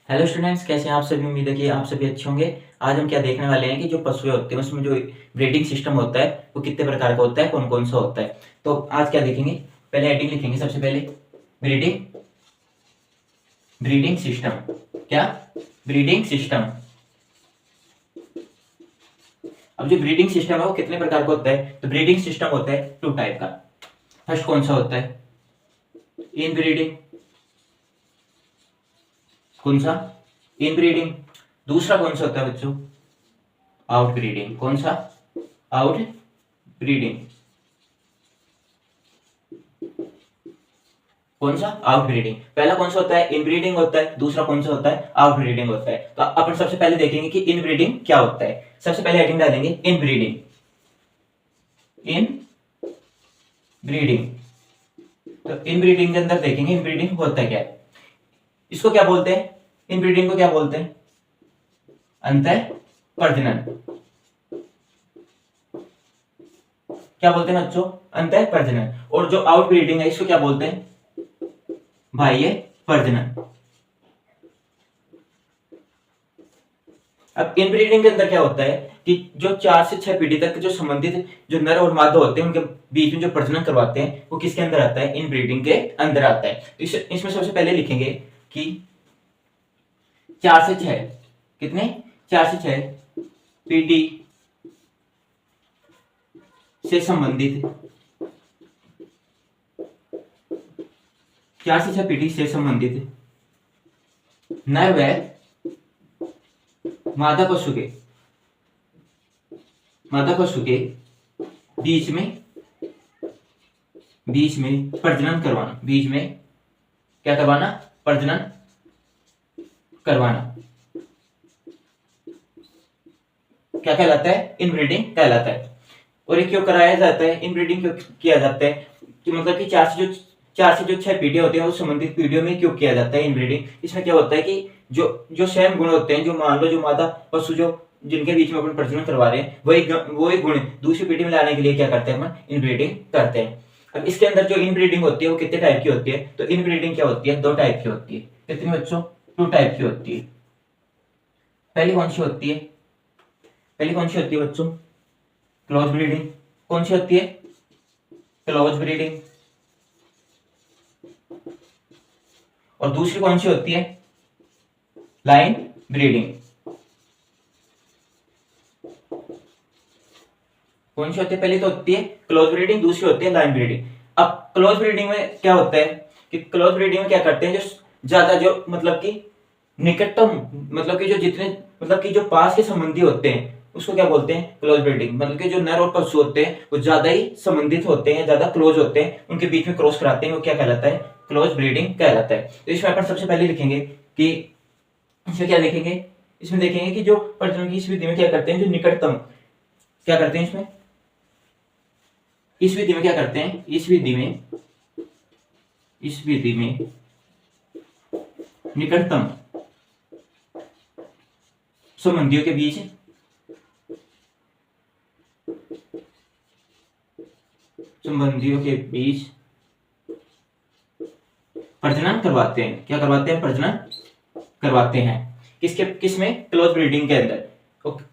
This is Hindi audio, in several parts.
हेलो स्टूडेंट्स, कैसे हैं आप सभी। उम्मीद है कि आप सभी अच्छे होंगे। आज हम क्या देखने वाले हैं कि जो पशु होते हैं उसमें जो ब्रीडिंग सिस्टम होता है वो कितने प्रकार का होता है, कौन कौन सा होता है। तो आज क्या देखेंगे, पहले हेडिंग लिखेंगे सबसे पहले ब्रीडिंग ब्रीडिंग सिस्टम। क्या? Breeding system. अब जो ब्रीडिंग सिस्टम है वो कितने प्रकार का होता है, तो ब्रीडिंग सिस्टम होता है 2 टाइप का। फर्स्ट कौन सा होता है? इन ब्रीडिंग। कौन सा? इन ब्रीडिंग। दूसरा कौन सा होता है बच्चों? Out breeding. कौन सा? Out breeding. कौन सा? Out breeding. पहला कौन सा होता है? इन ब्रीडिंग होता है। दूसरा कौन सा होता है? आउट ब्रीडिंग होता है। तो अपन सबसे पहले देखेंगे कि इन ब्रीडिंग क्या होता है। सबसे पहले हेडिंग डालेंगे इन ब्रीडिंग। इन ब्रीडिंग। तो इन ब्रीडिंग के अंदर देखेंगे इन ब्रीडिंग होता है क्या है। इसको क्या बोलते हैं? इन ब्रीडिंग को क्या बोलते हैं? अंतः प्रजनन। क्या बोलते हैं बच्चों? अंतः प्रजनन। और जो आउट ब्रीडिंग है इसको क्या बोलते हैं? बाह्य प्रजनन। अब इनब्रीडिंग के अंदर क्या होता है कि जो 4 से 6 पीढ़ी तक जो संबंधित जो नर और मादा होते हैं उनके बीच में जो प्रजनन करवाते हैं वो किसके अंदर आता है? इनब्रीडिंग के अंदर आता है। तो इसमें सबसे पहले लिखेंगे कि 4 से 6 कितने? 4 से 6 पीढ़ी से संबंधित 4 से 6 पीढ़ी से संबंधित नर व मादा पशु के बीच में प्रजनन करवाना। बीच में क्या करवाना? प्रजनन करवाना। क्या कहलाता है? इनब्रीडिंग कहलाता है। और ये क्यों कराया जाता है? इनब्रीडिंग क्यों किया जाता है कि मतलब कि 4 से जो 6 पीढ़ियां होती हैं उस संबंधित पीढ़ियों में क्यों किया जाता है इनब्रीडिंग। इसमें क्या होता है कि जो सेम गुण होते हैं, जो मान लो जो मादा पशु जो जिनके बीच में अपन प्रजनन करवा रहे हैं वही गुण दूसरी पीढ़ी में लाने के लिए क्या करते हैं? अपन इनब्रीडिंग करते हैं। अब इसके अंदर जो इनब्रीडिंग होती है वो कितने टाइप की होती है? तो इनब्रीडिंग क्या होती है? 2 टाइप की होती है। कितनी बच्चों? 2 टाइप की होती है। पहली कौन सी होती है? पहली कौन सी होती है बच्चों? Close breeding. कौन सी होती है? Close breeding. और दूसरी कौन सी होती है? Line breeding. कौन सी होती है? पहली तो होती है क्लोज ब्रीडिंग, दूसरी होती है लाइन ब्रीडिंग। अब क्लोज ब्रीडिंग में क्या होता है कि क्लोज ब्रीडिंग में क्या करते हैं, जो ज्यादा जो मतलब कि निकटतम मतलब कि जो जितने मतलब कि जो पास के संबंधी होते हैं उसको क्या बोलते हैं? Close breeding. मतलब कि जो नर और पशु होते हैं वो ज्यादा ही संबंधित होते हैं, ज्यादा क्लोज होते हैं, उनके बीच में क्रॉस कराते हैं, वो क्या कहलाता है? क्लोज ब्रीडिंग कहलाता है। तो इसमें अपन सबसे पहले लिखेंगे कि इसमें क्या लिखेंगे? इसमें देखेंगे कि जो प्रजनन की इस विधि में क्या करते हैं, जो निकटतम क्या करते हैं इस विधि में क्या करते हैं? इस विधि में निकटतम संबंधियों के बीच प्रजनन करवाते हैं। क्या करवाते हैं? प्रजनन करवाते हैं। किसमें? क्लोज ब्रीडिंग के अंदर।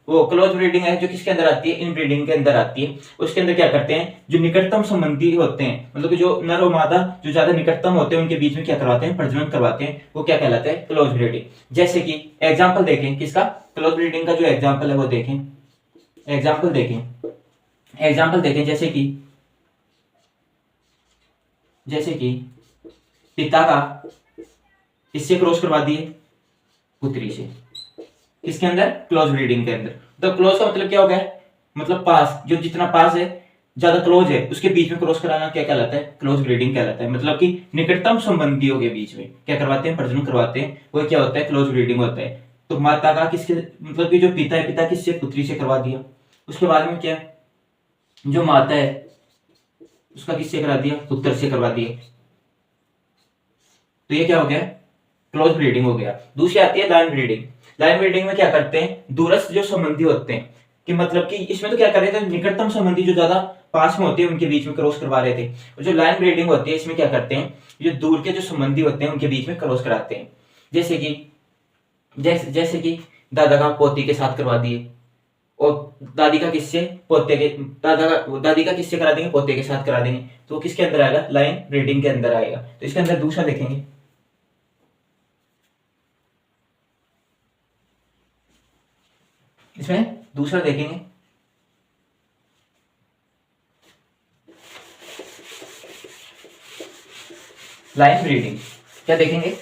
वो क्लोज ब्रीडिंग है जो किसके अंदर आती है? इन ब्रीडिंग के अंदर आती है। उसके अंदर क्या करते हैं? जो निकटतम संबंधी होते हैं, मतलब कि जो नर और मादा जो ज्यादा निकटतम होते हैं उनके बीच में क्या करवाते हैं? प्रजनन करवाते हैं। वो क्या कहलाता है? Close breeding. जैसे कि एग्जाम्पल देखें किसका? क्लोज ब्रीडिंग का जो एग्जाम्पल है वो देखें। एग्जाम्पल देखें जैसे कि पिता का इससे क्रॉस करवा दिए पुत्री से। इसके अंदर क्लोज ब्रीडिंग के अंदर। तो क्लोज का मतलब क्या हो गया? मतलब पास, जो जितना पास है, ज्यादा क्लोज है, उसके बीच में क्रॉस कराना क्या कहलाता है? क्लोज ब्रीडिंग कहलाता है। मतलब कि निकटतम संबंधियों के बीच में क्या करवाते हैं? प्रजनन करवाते हैं। वो क्या होता है? क्लोज ब्रीडिंग होता है। तो माता का किसके मतलब कि जो पिता है, पिता किससे? पुत्री से करवा दिया। उसके बाद में क्या? जो माता है उसका किससे करा दिया? पुत्र से करवा दिया। तो ये क्या हो गया? क्लोज ब्रीडिंग हो गया। दूसरी आती है लाइन ब्रीडिंग। लाइन ब्रीडिंग में क्या करते हैं? दूरस्थ जो संबंधी होते हैं कि मतलब कि इसमें तो क्या कर रहे थे? निकटतम संबंधी जो ज्यादा पास में होते हैं उनके बीच में क्रॉस करवा रहे थे। और जो लाइन ब्रीडिंग होती है इसमें क्या करते हैं? जो दूर के जो संबंधी होते हैं उनके बीच में क्रॉस कराते हैं। जैसे कि जैसे जैसे कि दादा का पोती के साथ करवा दिए, और दादी का किससे पोते के, दादी का किससे करा देंगे, पोते के साथ करा देंगे, तो किसके अंदर आएगा, लाइन ब्रीडिंग के अंदर आएगा। तो इसके अंदर दूसरा देखेंगे, इसमें दूसरा देखेंगे, लाइन ब्रीडिंग। क्या देखेंगे,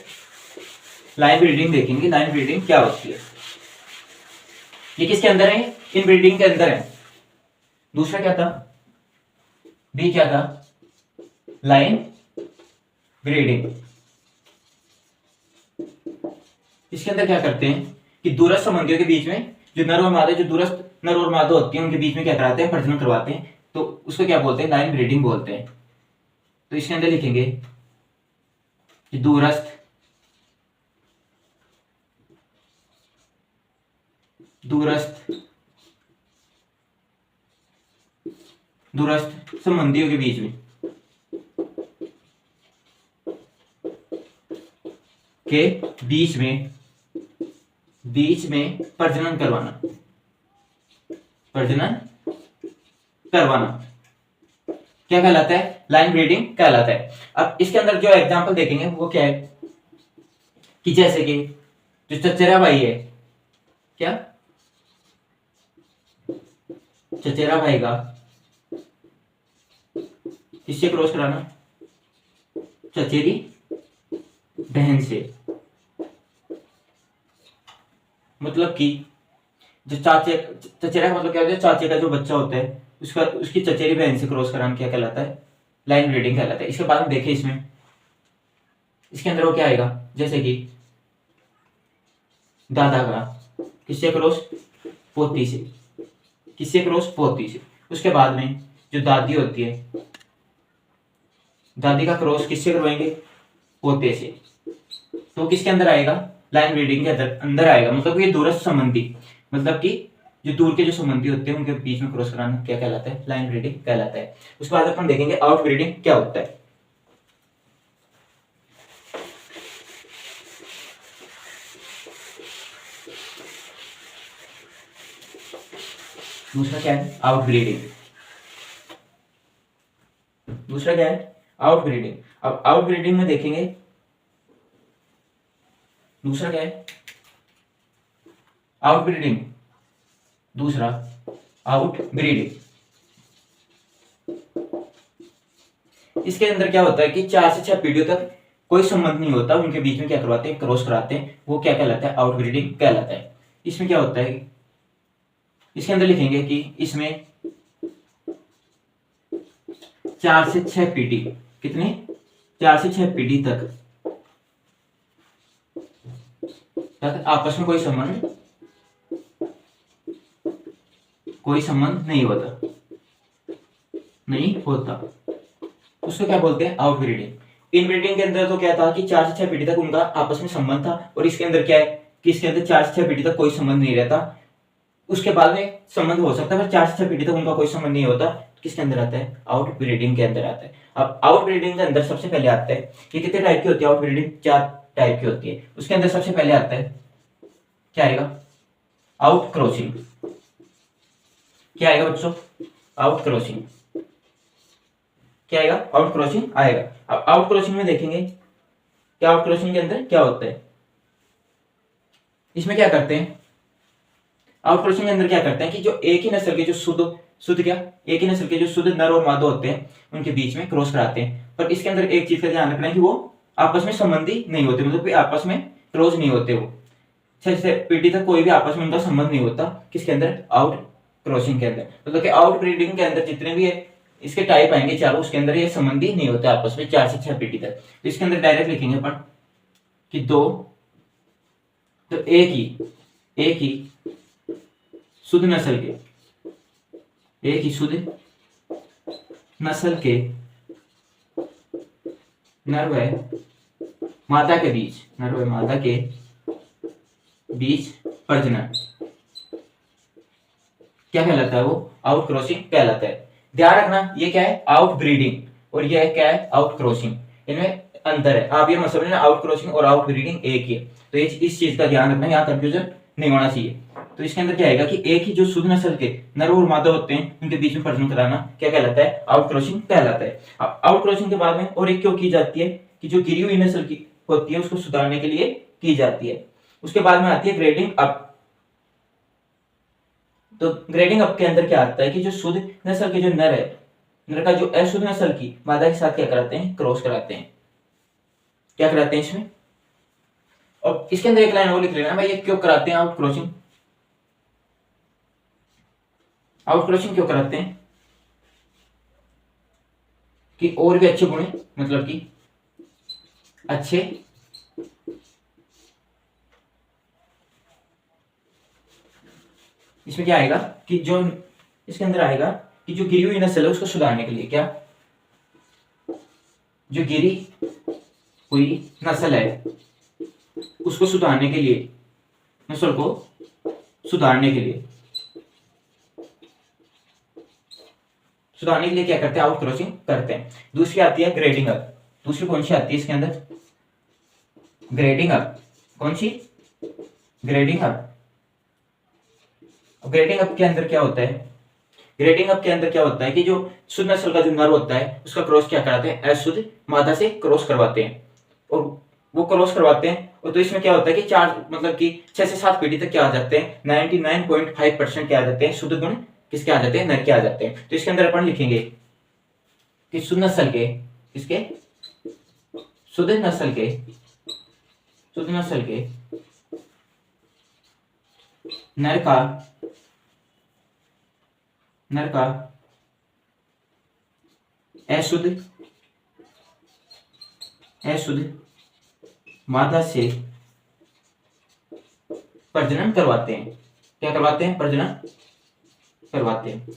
लाइन ब्रीडिंग देखेंगे। लाइन ब्रीडिंग क्या होती है, ये किसके अंदर है, इन ब्रीडिंग के अंदर है। दूसरा क्या था, बी क्या था, लाइन ब्रीडिंग। इसके अंदर क्या करते हैं कि दूरस्थ संबंधियों के बीच में जो नर और मादा, जो दूरस्थ नर और मादा होती है, उनके बीच में क्या कराते हैं, प्रजनन करवाते हैं, तो उसको क्या बोलते हैं, लाइन ब्रीडिंग बोलते हैं। तो इसके अंदर लिखेंगे कि दूरस्थ संबंधियों के बीच में प्रजनन करवाना क्या कहलाता है, लाइन ब्रीडिंग कहलाता है। अब इसके अंदर जो एग्जांपल देखेंगे वो क्या है, कि जैसे कि जो चचेरा भाई है, क्या चचेरा भाई का किससे क्रॉस कराना, चचेरी बहन से। मतलब कि जो चचेरा का मतलब क्या होता है, चाचे का जो बच्चा होता है उसकी चचेरी बहन से क्रॉस कराना क्या कहलाता है, लाइन ब्रीडिंग कहलाता है। इसके बाद में देखें, इसमें इसके अंदर वो क्या आएगा, जैसे कि दादा का किससे क्रॉस, पोती से, किससे क्रॉस, पोती से। उसके बाद में जो दादी होती है, दादी का क्रॉस किससे करवाएंगे, पोते से। तो किसके अंदर आएगा, लाइन ब्रीडिंग के अंदर आएगा। मतलब ये दूरस्थ संबंधी, मतलब कि जो दूर के जो संबंधी होते हैं उनके बीच में क्रॉस कराना क्या कहलाता है, लाइन ब्रीडिंग कहलाता है। उसके बाद अपन देखेंगे आउट ब्रीडिंग क्या होता है। दूसरा क्या है, आउट ब्रीडिंग। दूसरा क्या है, आउट ब्रीडिंग। अब आउट ब्रीडिंग में देखेंगे, दूसरा क्या है, आउट ब्रीडिंग। दूसरा आउट ब्रीडिंग, इसके अंदर क्या होता है कि 4 से 6 पीढ़ियों तक कोई संबंध नहीं होता, उनके बीच में क्या करवाते हैं, क्रॉस कराते हैं, वो क्या कहलाता है, आउट ब्रीडिंग कहलाता है। इसमें क्या होता है, इसके अंदर लिखेंगे कि इसमें 4 से 6 पीढ़ी, कितने, 4 से 6 पीढ़ी तक आपस में कोई संबंध नहीं होता, उसको क्या बोलते हैं, आउट ब्रीडिंग। इन ब्रीडिंग के अंदर तो क्या था कि 4 से 6 पीढ़ी तक उनका आपस में संबंध था, और इसके अंदर क्या है कि इसके अंदर 4 से 6 पीढ़ी तक कोई संबंध नहीं रहता, उसके बाद में संबंध हो सकता है, पर 4 से 6 पीढ़ी तक उनका कोई संबंध नहीं होता। किसके अंदर आता है, आउट ब्रीडिंग के अंदर आता है। अब आउट ब्रीडिंग के अंदर सबसे पहले आता है कि कितने टाइप की होती है आउट ब्रीडिंग, 4 टाइप की होती है। उसके अंदर सबसे पहले आता है क्या आएगा, आउट क्रॉसिंग। क्या आएगा बच्चों, आउट क्रॉसिंग। क्या आएगा, आउट क्रॉसिंग आएगा। अब आउट क्रॉसिंग में देखेंगे क्या आउट क्रॉसिंग के अंदर क्या होता है। इसमें क्या करते हैं, आउट क्रॉसिंग के अंदर क्या करते हैं कि जो एक ही नस्ल के जो शुद्ध क्या, एक ही नस्ल के जो शुद्ध नर और मादा होते हैं उनके बीच में क्रॉस कराते हैं। पर इसके अंदर एक चीज का ध्यान रखना है कि वो आपस में संबंधी नहीं होते, मतलब कि आपस में क्रॉस नहीं होते, वो 6 से पीढ़ी तक कोई भी आपस में उनका संबंध नहीं होता। किसके अंदर, आउट क्रॉसिंग के अंदर। मतलब कि आउट ब्रीडिंग के अंदर जितने भी है इसके टाइप आएंगे चारों, उसके अंदर ये संबंधी नहीं होता आपस में 4 से 6 पीढ़ी तक। तो इसके अंदर डायरेक्ट लिखेंगे अपन कि दो, तो एक ही शुद्ध नस्ल के, एक ही शुद्ध नस्ल के नर व मादा के बीच, नर व मादा के बीच प्रजनन क्या कहलाता है, वो आउट क्रॉसिंग कहलाता है। ध्यान रखना ये क्या है, आउट ब्रीडिंग, और ये क्या है, आउट क्रॉसिंग। इनमें अंतर है। आप ये मत समझना आउट क्रॉसिंग और आउट ब्रीडिंग एक ही है, तो ये इस चीज का ध्यान रखना, यहाँ कंफ्यूजन नहीं होना चाहिए। तो इसके अंदर क्या आएगा कि एक ही जो शुद्ध नस्ल के नर और मादा होते हैं उनके बीच में प्रजनन कराना क्या कहलाता है, आउट क्रॉसिंग कहलाता है। आउट क्रॉसिंग के बाद में और एक क्यों की जाती है कि जो गिरी हुई नस्ल की होती है उसको सुधारने के लिए की जाती है। उसके बाद में आती है ग्रेडिंग अप। तो ग्रेडिंग अप के अंदर क्या आता है कि जो शुद्ध नस्ल के जो नर है, नर का जो अशुद्ध नस्ल की मादा के साथ क्या कराते हैं, क्रॉस कराते हैं। क्या कराते हैं इसमें, और इसके अंदर एक लाइन और लिख लेना भाई, ये क्यों कराते हैं आउट क्रॉसिंग, आउट क्रॉसिंग क्यों कराते हैं कि और भी अच्छे गुण, मतलब कि अच्छे इसमें क्या आएगा कि जो इसके अंदर आएगा कि जो गिरी हुई नस्ल है उसको सुधारने के लिए, क्या जो गिरी हुई नस्ल है उसको सुधारने के लिए, नस्ल को सुधारने के लिए क्या करते हैं, आउट क्रॉसिंग करते हैं। दूसरी आती है ग्रेडिंग अप। दूसरी कौन सी आती है इसके अंदर, ग्रेडिंग अप। कौन सी, ग्रेडिंग अप। ग्रेडिंग अप के अंदर क्या होता है, ग्रेडिंग अप के अंदर क्या होता है कि जो शुद्ध नस्ल का जो नर होता है उसका क्रॉस क्या कराते हैं, अशुद्ध मादा से क्रॉस करवाते हैं, और वो क्रॉस करवाते हैं। और तो इसमें क्या होता है कि 4 मतलब कि 6 से 7 पीढ़ी तक क्या आ जाते हैं, 99.5% क्या आ जाते हैं, शुद्ध गुण किसके आ जाते हैं, नर के आ जाते हैं। तो इसके अंदर अपन लिखेंगे कि शुद्ध नस्ल के, किसके, शुद्ध नस्ल के, शुद्ध नस्ल के नर का अशुद्ध मादा से प्रजनन करवाते हैं। क्या करवाते हैं, प्रजनन करवाते हैं।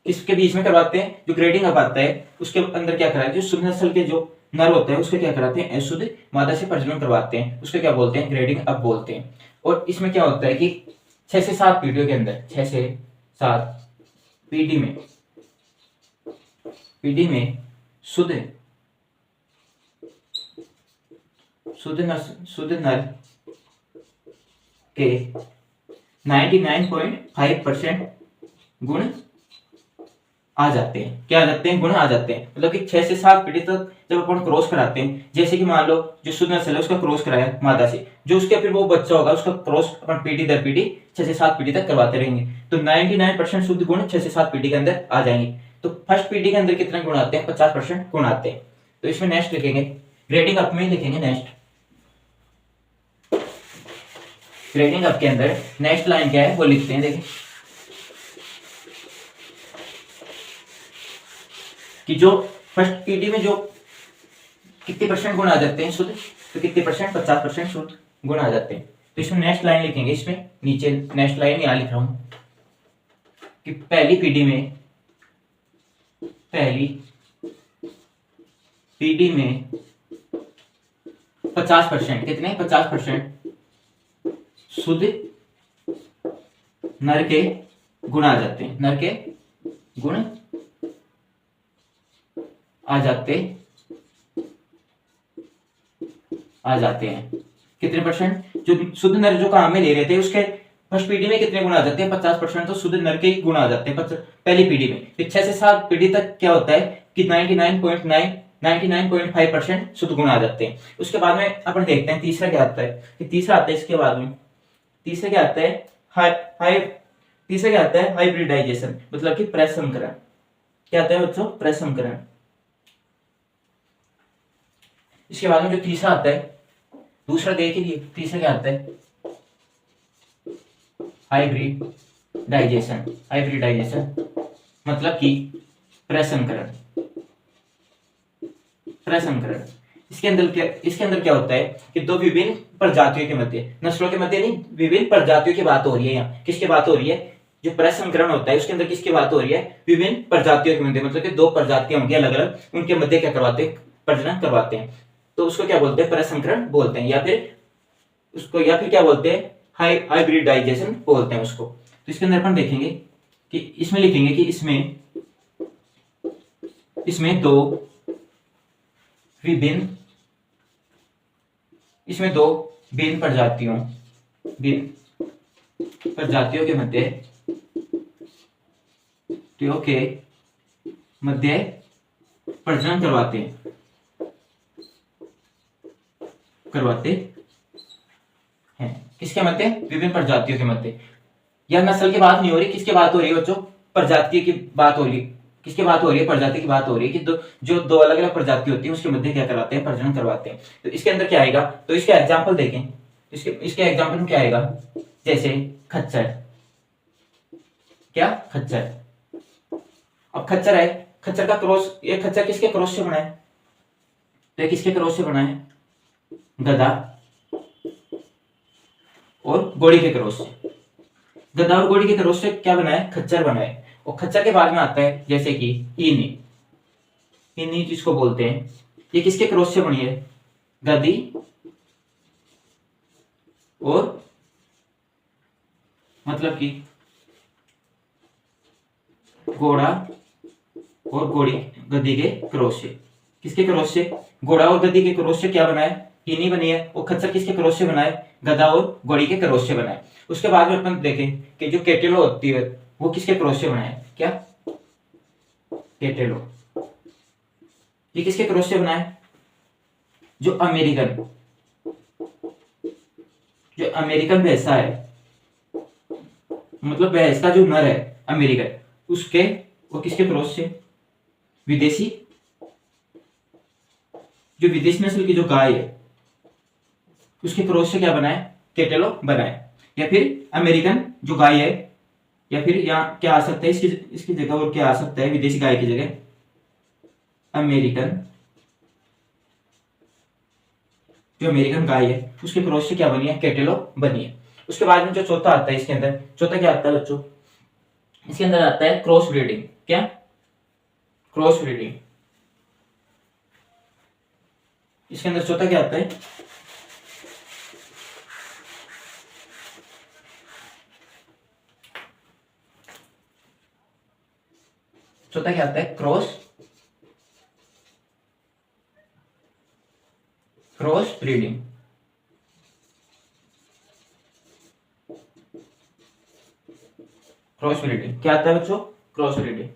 किसके बीच में करवाते हैं, जो ग्रेडिंग अप आता है उसके अंदर क्या कराते हैं, जो शुद्ध नस्ल के जो नर होता है उसके क्या कराते हैं, अशुद्ध मादा से प्रजनन करवाते हैं, उसके क्या बोलते हैं, ग्रेडिंग अप बोलते हैं। और इसमें क्या होता है कि 6 से 7 पीढ़ियों के अंदर, 6 से 7 पीढ़ी में शुद्ध नर के 99.5% गुण आ जाते हैं। क्या आ जाते हैं, गुण आ जाते हैं। मतलब कि 6 से 7 पीढ़ी तक जब अपन क्रॉस कराते हैं, जैसे कि मान लो जो शुद्ध नस्ल है उसका क्रॉस कराया मादा से, जो उसके फिर वो बच्चा होगा उसका क्रॉस अपन पीढ़ी दर पीढ़ी 6 से 7 पीढ़ी तक करवाते रहेंगे, तो 99% शुद्ध गुण 6 से 7 पीढ़ी के अंदर आ जाएंगे। तो फर्स्ट पीढ़ी के अंदर कितने गुण आते हैं, 50% गुण आते हैं। तो इसमें नेक्स्ट लिखेंगे, ग्रेडिंग अप में लिखेंगे नेक्स्ट, ग्रेडिंग अप के अंदर नेक्स्ट लाइन क्या है वो लिखते हैं। देखिए कि जो फर्स्ट पीढ़ी में जो कितने % गुण आ जाते हैं शुद्ध, तो कितने %, 50% शुद्ध गुण आ जाते हैं। तो इसमें नेक्स्ट लाइन लिखेंगे, इसमें नीचे नेक्स्ट लाइन यहां लिख रहा हूं कि पहली पीढ़ी में 50%, कितने, 50% शुद्ध नर के गुण आ जाते हैं, नर के गुण आ जाते हैं। कितने %, जो शुद्ध नर जो काम में ले रहे थे उसके फर्स्ट पीढ़ी में कितने गुण आ जाते हैं, 50% तो शुद्ध नर के गुण आ जाते हैं पहली पीढ़ी में। फिर 6 से 7 पीढ़ी तक क्या होता है कि 99.5% शुद्ध गुण आ जाते हैं। उसके बाद में अपन देखते हैं तीसरा क्या आता है, कि तीसरा आता है इसके बाद में, तीसरा क्या आता है हाइब्रिडाइजेशन, मतलब कि प्रसंकरण। क्या आता है बच्चों, प्रसंकरण। इसके बाद में जो तीसरा आता है, दूसरा देख लीजिए, तीसरा क्या आता है, हाइब्रिडाइजेशन मतलब कि प्रसंकरण। इसके अंदर क्या होता है कि दो विभिन्न प्रजातियों के मध्य, नस्लों के मध्य नहीं, विभिन्न प्रजातियों की बात हो रही है। यहाँ किसकी बात हो रही है, जो प्रसंकरण होता है उसके अंदर किसकी बात हो रही है, विभिन्न प्रजातियों के मध्य, मतलब कि 2 प्रजातियां होंगी अलग अलग, उनके मध्य क्या करवाते हैं, प्रजनन करवाते हैं। तो उसको क्या बोलते हैं, प्रसंकरण बोलते हैं, या फिर क्या बोलते हैं, हाइब्रिडाइजेशन बोलते हैं उसको। तो इसके अंदर अपन देखेंगे कि इसमें लिखेंगे कि इसमें 2 विभिन्न, इसमें दो भिन्न प्रजातियों के मध्य प्रजनन करवाते हैं। किसके मध्य? विभिन्न प्रजातियों के मध्य। यह नस्ल की बात नहीं हो रही, किसकी बात हो रही है बच्चों? प्रजाति की बात हो रही। किसकी बात हो रही है? प्रजाति की बात हो रही है कि जो दो अलग अलग प्रजाति होती है उसके मध्य क्या करवाते हैं? प्रजनन करवाते हैं। तो इसके अंदर क्या आएगा? तो इसके एग्जाम्पल देखें। इसके एग्जाम्पल में क्या आएगा? जैसे खच्चर। क्या? खच्चर। अब खच्चर है, खच्चर का क्रॉस, ये खच्चर किसके क्रॉस से बना है? तो ये किसके क्रॉस से बना है? गधा और घोड़ी के क्रॉस से। गधा और घोड़ी के क्रॉस से क्या बना है? खच्चर बना है। और खच्चर के बाद में आता है जैसे कि इनी जिसको बोलते हैं, ये किसके क्रॉस से बनी है? गधी और मतलब कि घोड़ा और घोड़ी, गधी के क्रॉस से। किसके क्रॉस से? घोड़ा और गधी के क्रॉस से क्या बना है? इनी बनी है। और खच्चर किसके क्रॉस से बना है? गधा और घोड़ी के क्रॉस से बना है। उसके बाद में अपन देखें कि जो कैटेलो होती है वो किसके क्रॉस से बना है? क्या? कैटेलो, ये किसके क्रॉस से बना है? जो अमेरिकन भैंसा है, मतलब भैंस का जो नर है अमेरिकन, उसके वो किसके क्रॉस से? विदेशी नस्ल की जो गाय है उसके क्रॉस से क्या बना है? कैटेलो बना है। या फिर अमेरिकन जो गाय है, या फिर यहाँ क्या आ सकता है इसकी जगह, और क्या आ सकता है विदेशी गाय की जगह? जो अमेरिकन गाय है उसके क्रॉस से क्या बनी है? कैटेलो बनी है। उसके बाद में जो चौथा आता है इसके अंदर, चौथा क्या आता है बच्चों? इसके अंदर आता है क्रॉस ब्रीडिंग। क्या? Cross breeding. इसके अंदर चौथा क्या आता है? चौथा क्या आता है? Cross breeding. क्रॉस ब्रीडिंग क्या आता है बच्चों? क्रॉस ब्रीडिंग,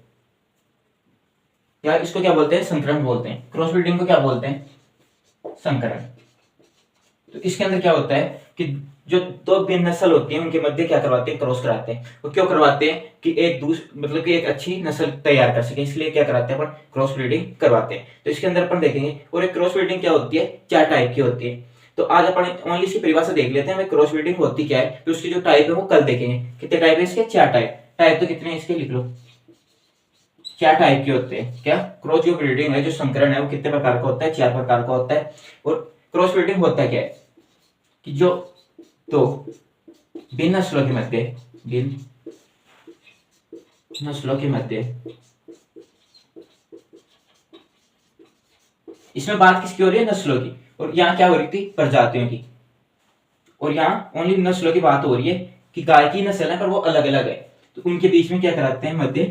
या इसको क्या बोलते हैं? संकरण बोलते हैं। क्रॉस ब्रीडिंग को क्या बोलते हैं? संकरण। तो इसके अंदर क्या होता है कि जो दो भिन्न नस्ल होती है उनके मध्य क्या करवाते हैं? क्रॉस कराते हैं। वो क्यों करवाते हैं? कि मतलब कि एक अच्छी नस्ल तैयार कर सके, इसलिए क्या कराते हैं अपन? क्रॉस ब्रीडिंग करवाते हैं। तो इसके अंदर अपन देखेंगे, और एक क्रॉस ब्रीडिंग क्या होती है? 4 टाइप की होती है। तो आज अपन ओनली इसकी परिभाषा देख लेते हैं, क्रॉस ब्रीडिंग होती क्या है। तो उसकी जो टाइप है वो कल देखेंगे। कितने टाइप है इसके? 4 टाइप तो कितने इसके लिख लो। 4 टाइप के होते हैं। क्या? क्रॉस जो ब्रीडिंग है, जो संकरण है, वो कितने प्रकार का होता है? 4 प्रकार का होता है। और क्रॉस ब्रीडिंग होता क्या है कि जो तो भिन्न नस्लों के मध्य इसमें बात किसकी हो रही है? नस्लों की। और यहाँ क्या हो रही थी? प्रजातियों की। और यहाँ ओनली नस्लों की बात हो रही है कि गाय की नस्ल है पर वो अलग अलग है, तो उनके बीच में क्या कराते हैं? मध्य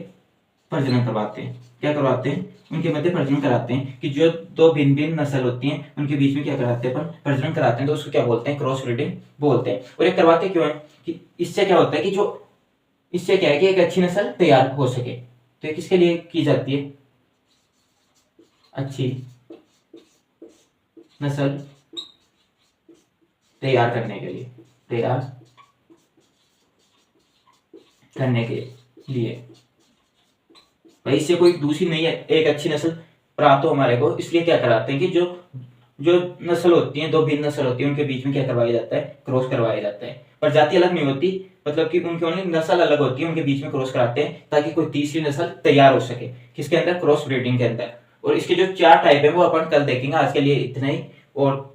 प्रजनन करवाते हैं। क्या करवाते हैं? उनके मध्य प्रजनन कराते हैं। कि जो दो भिन्न नस्ल होती हैं उनके बीच में क्या कराते हैं? प्रजनन कराते हैं। तो उसको क्या बोलते हैं? क्रॉस ब्रीडिंग बोलते हैं। और ये करवाते क्यों है? कि इससे क्या होता है कि इससे क्या है कि एक अच्छी नस्ल तैयार हो सके। तो ये किसके लिए की जाती है? अच्छी नस्ल तैयार करने के लिए भाई, इससे कोई दूसरी नहीं है, एक अच्छी नस्ल प्राप्त हो हमारे को, इसलिए क्या कराते हैं कि जो नस्ल होती है, दो भिन्न नस्ल होती है, उनके बीच में क्या करवाया जाता है? क्रॉस करवाया जाता है। प्रजाति अलग नहीं होती, मतलब कि उनकी ओनली नस्ल अलग होती है, उनके बीच में क्रॉस कराते हैं ताकि कोई तीसरी नस्ल तैयार हो सके। किसके अंदर? क्रॉस ब्रीडिंग के अंदर। और इसके जो 4 टाइप है वो अपन कल देखेंगे। आज के लिए इतना ही। और